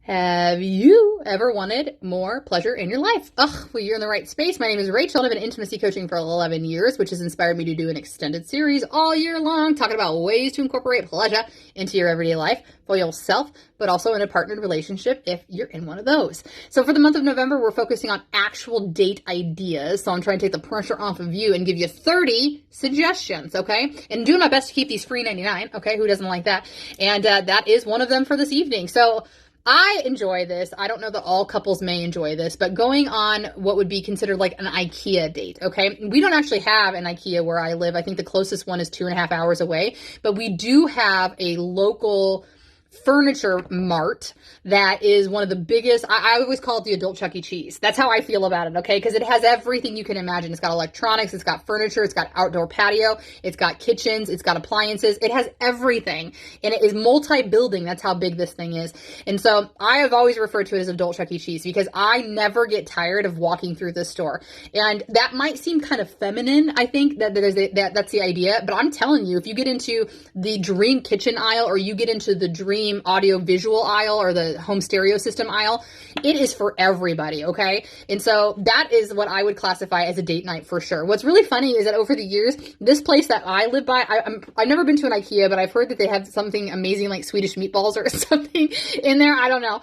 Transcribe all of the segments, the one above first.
Have you ever wanted more pleasure in your life? Well, you're in the right space. My name is Rachel, and I've been intimacy coaching for 11 years, which has inspired me to do an extended series all year long, talking about ways to incorporate pleasure into your everyday life for yourself, but also in a partnered relationship if you're in one of those. So for the month of November, we're focusing on actual date ideas. So I'm trying to take the pressure off of you and give you 30 suggestions, okay? And doing my best to keep these free 99, okay? Who doesn't like that? And that is one of them for this evening. So I enjoy this. I don't know that all couples may enjoy this, but going on what would be considered like an IKEA date, okay? We don't actually have an IKEA where I live. I think the closest one is 2.5 hours away, but we do have a local furniture mart that is one of the biggest. I always call it the adult Chuck E. Cheese. That's how I feel about it, okay? Because it has everything you can imagine. It's got electronics, it's got furniture, it's got outdoor patio, it's got kitchens, it's got appliances. It has everything, and it is multi-building. That's how big this thing is. And so I have always referred to it as adult Chuck E. Cheese because I never get tired of walking through this store. And that might seem kind of feminine. I think that's the idea, but I'm telling you, if you get into the dream kitchen aisle or you get into the dream audio visual aisle or the home stereo system aisle, it is for everybody, okay? And so that is what I would classify as a date night for sure. What's really funny is that over the years, this place that I live by, I've never been to an IKEA, but I've heard that they have something amazing like Swedish meatballs or something in there. I don't know.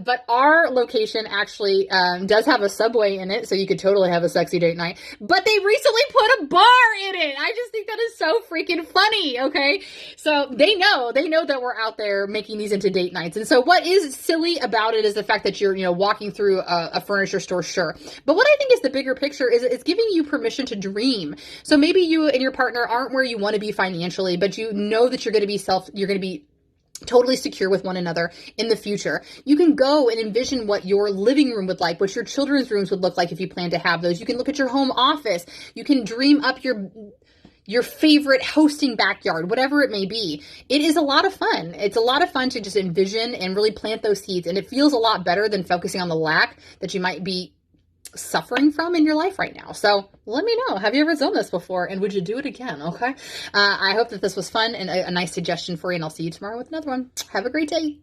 But our location actually does have a Subway in it, so you could totally have a sexy date night. But they recently put a bar in it. I just think that is so freaking funny, okay? So they know that we're out there making these into date nights. And so what is silly about it is the fact that you're, walking through a furniture store, sure. But what I think is the bigger picture is it's giving you permission to dream. So maybe you and your partner aren't where you want to be financially, but you know that you're going to be totally secure with one another in the future. You can go and envision what your living room would like, what your children's rooms would look like if you plan to have those. You can look at your home office. You can dream up your favorite hosting backyard, whatever it may be. It is a lot of fun. It's a lot of fun to just envision and really plant those seeds. And it feels a lot better than focusing on the lack that you might be suffering from in your life right now. So let me know. Have you ever done this before? And would you do it again? Okay. I hope that this was fun and a nice suggestion for you. And I'll see you tomorrow with another one. Have a great day.